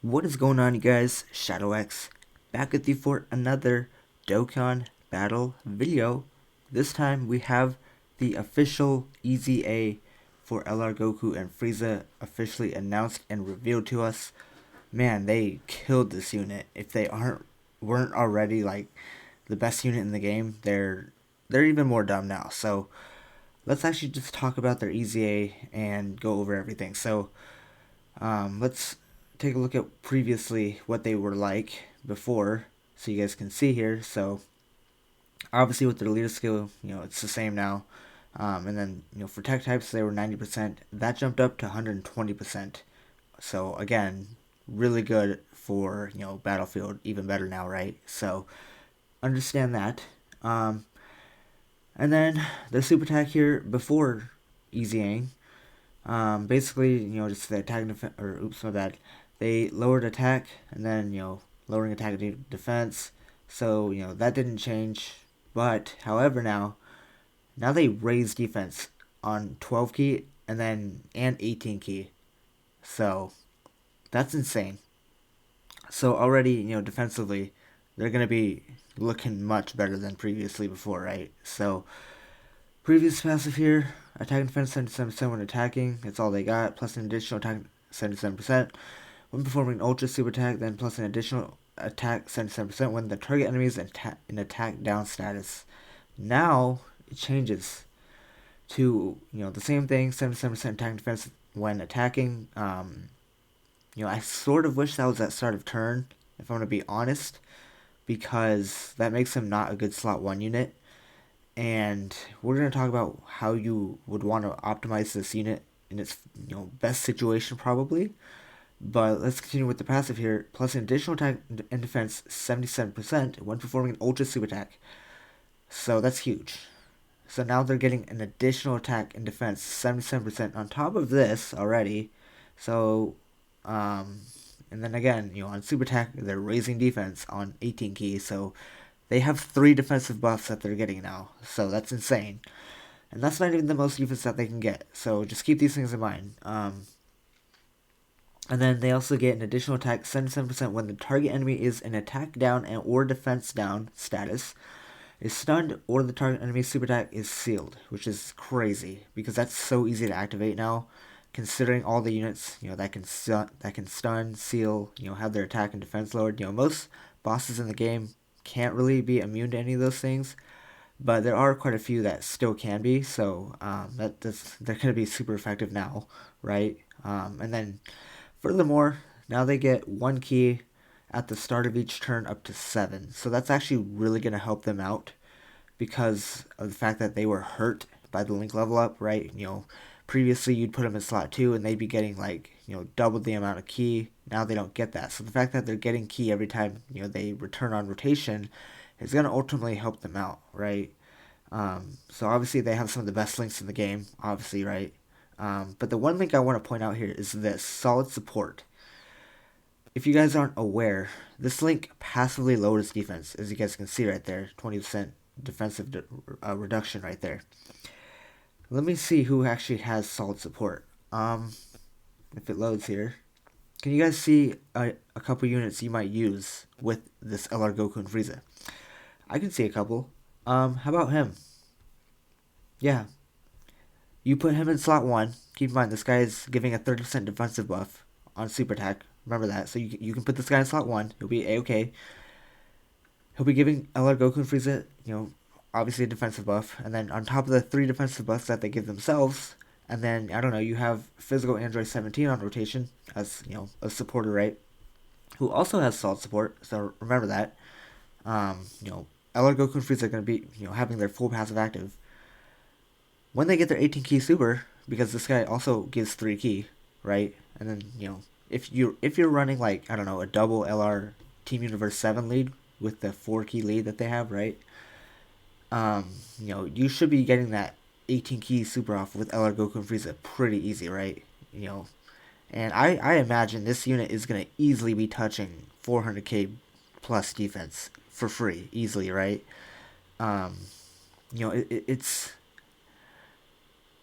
What is going on, you guys? ShadowX back with you for another Dokkan battle video. This time we have the official EZA for LR Goku and Frieza officially announced and revealed to us. Man, they killed this unit. If they weren't already like the best unit in the game, they're even more dumb now. So let's actually just talk about their EZA and go over everything. Let's take a look at previously what they were like before, so you guys can see here. So obviously with their leader skill, it's the same now. And then for tech types they were 90%. That jumped up to 120%. So again, really good for Battlefield. Even better now, right? So understand that. And then the super attack here before easying. Basically, just the attack or oops, my bad. They lowered attack and then lowering attack and defense. So that didn't change. But however, now they raise defense on 12 key and 18 key. So that's insane. So already defensively, they're gonna be looking much better than previously before, right? So previous passive here, attack and defense 77% when attacking. That's all they got. Plus an additional attack 77%. When performing ultra super attack, then plus an additional attack 77% when the target enemy is in attack down status. Now it changes to the same thing, 77% attack and defense when attacking. I sort of wish that was at start of turn, if I'm gonna be honest, because that makes him not a good slot 1 unit. And we're going to talk about how you would want to optimize this unit in its best situation probably. But let's continue with the passive here. Plus an additional attack and defense 77% when performing an ultra super attack. So that's huge. So now they're getting an additional attack and defense 77% on top of this already. So and then again, on super attack they're raising defense on 18 keys. So they have 3 defensive buffs that they're getting now, so that's insane. And that's not even the most defense that they can get, so just keep these things in mind. And then they also get an additional attack 77% when the target enemy is in attack down and or defense down status, is stunned, or the target enemy's super attack is sealed, which is crazy, because that's so easy to activate now, considering all the units that can stun, seal, have their attack and defense lowered. Most bosses in the game can't really be immune to any of those things, but there are quite a few that still can be. So they're going to be super effective now, right? And then furthermore, now they get 1 key at the start of each turn up to 7. So that's actually really going to help them out because of the fact that they were hurt by the link level up, right? Previously you'd put them in slot 2 and they'd be getting like double the amount of key. Now they don't get that, so the fact that they're getting key every time they return on rotation is going to ultimately help them out, right? So obviously they have some of the best links in the game, obviously, right? But the one link I want to point out here is this solid support. If you guys aren't aware, this link passively lowers defense, as you guys can see right there, 20% defensive reduction right there. Let me see who actually has solid support. If it loads here. Can you guys see a couple units you might use with this LR Goku and Frieza? I can see a couple. How about him? Yeah. You put him in slot 1. Keep in mind, this guy is giving a 30% defensive buff on super attack. Remember that. So you can put this guy in slot 1. He'll be A-okay. He'll be giving LR Goku and Frieza, obviously a defensive buff. And then on top of the 3 defensive buffs that they give themselves, and then, I don't know, you have Physical Android 17 on rotation as, a supporter, right? Who also has solid support, so remember that. LR Goku and Frieza are going to be, having their full passive active. When they get their 18 key super, because this guy also gives 3 key, right? And then, if you're running like, I don't know, a double LR Team Universe 7 lead with the 4 key lead that they have, right? You should be getting that 18 key super off with LR Goku and Frieza pretty easy, right? And I imagine this unit is going to easily be touching 400k plus defense for free, easily, right? It's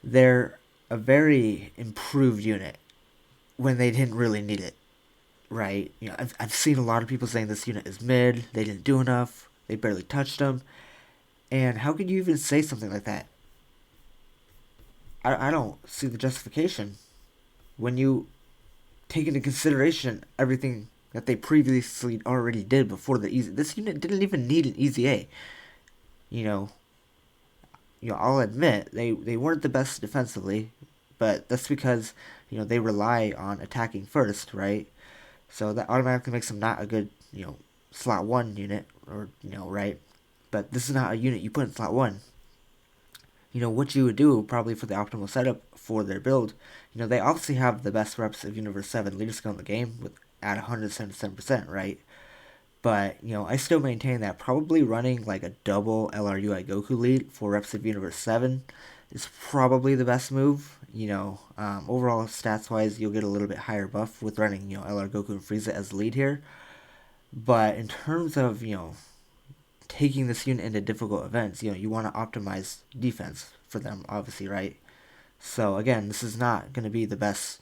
they're a very improved unit when they didn't really need it. right? I've seen a lot of people saying this unit is mid. They didn't do enough. They barely touched them. And how could you even say something like that? I don't see the justification when you take into consideration everything that they previously already did before the easy. This unit didn't even need an easy A. You know, I'll admit they weren't the best defensively, but that's because they rely on attacking first, right? So that automatically makes them not a good slot one unit, or right. But this is not a unit you put in slot one. What you would do probably for the optimal setup for their build. They obviously have the best reps of Universe 7 leader skill in the game with at 177%, right? But, I still maintain that probably running like a double LRUI Goku lead for reps of Universe 7 is probably the best move. Overall stats wise, you'll get a little bit higher buff with running, LR Goku and Frieza as lead here. But in terms of, taking this unit into difficult events, you want to optimize defense for them, obviously, right? So again, this is not going to be the best,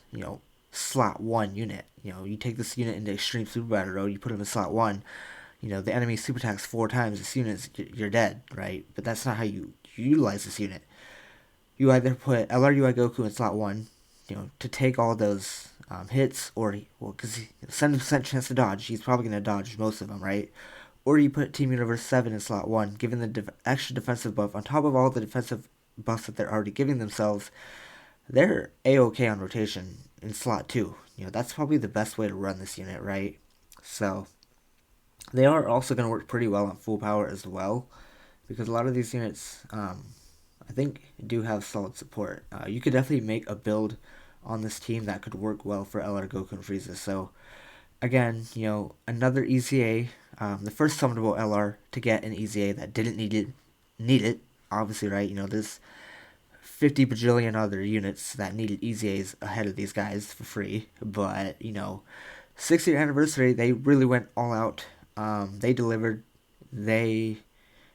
slot one unit. You take this unit into extreme super battle road, you put him in slot one. The enemy super attacks 4 times. This unit, you're dead, right? But that's not how you utilize this unit. You either put LRUI Goku in slot one, to take all those hits, or because 70% chance to dodge, he's probably going to dodge most of them, right? Or you put Team Universe 7 in slot 1, giving the extra defensive buff on top of all the defensive buffs that they're already giving themselves. They're A-OK on rotation in slot 2. That's probably the best way to run this unit, right? So, they are also going to work pretty well on full power as well, because a lot of these units, I think, do have solid support. You could definitely make a build on this team that could work well for LR Goku and Frieza. So, again, another EZA, the first summonable LR to get an EZA that didn't need it, obviously, right? There's 50 bajillion other units that needed EZAs ahead of these guys for free, but 6-year anniversary, they really went all out. They delivered, they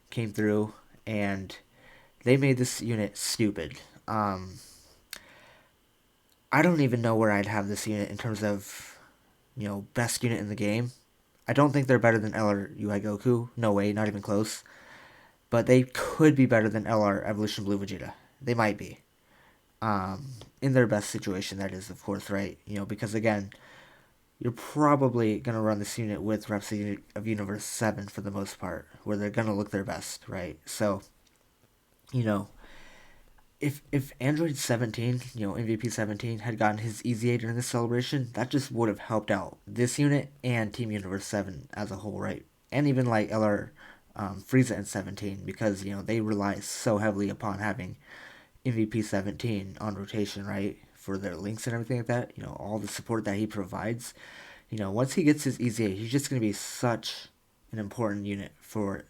came through, and they made this unit stupid. I don't even know where I'd have this unit in terms of best unit in the game. I don't think they're better than LR UI Goku. No way, not even close. But they could be better than LR Evolution Blue Vegeta. They might be. In their best situation, that is, of course, right? Because again, you're probably going to run this unit with reps of Universe 7 for the most part, where they're going to look their best, right? So, if Android 17, MVP 17, had gotten his EZA during this celebration, that just would have helped out this unit and Team Universe 7 as a whole, right? And even like LR Frieza and 17, because, they rely so heavily upon having MVP 17 on rotation, right? For their links and everything like that, all the support that he provides. Once he gets his EZA, he's just going to be such an important unit for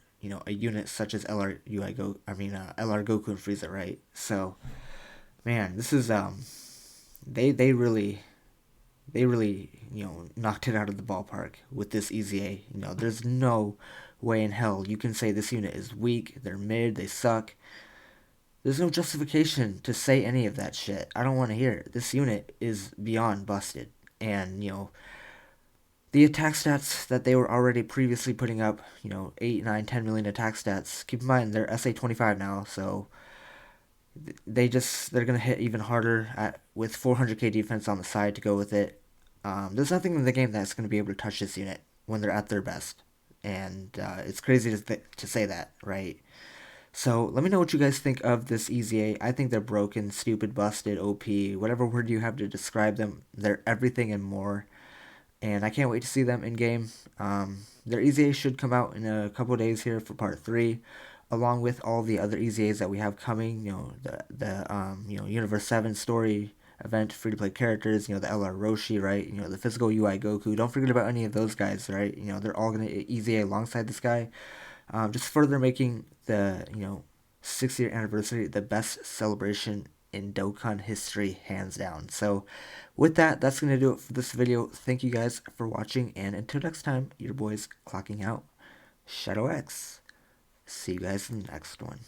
a unit such as LR Goku and Frieza, right? So, man, this is they really knocked it out of the ballpark with this EZA. There's no way in hell you can say this unit is weak, they're mid, they suck. There's no justification to say any of that shit. I don't want to hear it. This unit is beyond busted, and the attack stats that they were already previously putting up, 8, 9, 10 million attack stats. Keep in mind, they're SA25 now, so they're going to hit even harder with 400k defense on the side to go with it. There's nothing in the game that's going to be able to touch this unit when they're at their best. And it's crazy to say that, right? So let me know what you guys think of this EZA. I think they're broken, stupid, busted, OP, whatever word you have to describe them. They're everything and more, and I can't wait to see them in game. Their EZA should come out in a couple of days here for part 3, along with all the other EZAs that we have coming. The Universe 7 story event, free to play characters. The LR Roshi, right? The physical UI Goku. Don't forget about any of those guys, right? They're all gonna EZA alongside this guy. Just further making the 6-year anniversary the best celebration in Dokkan history, hands down. So with that, that's going to do it for this video. Thank you guys for watching, and until next time, your boys clocking out. Shadow X. See you guys in the next one.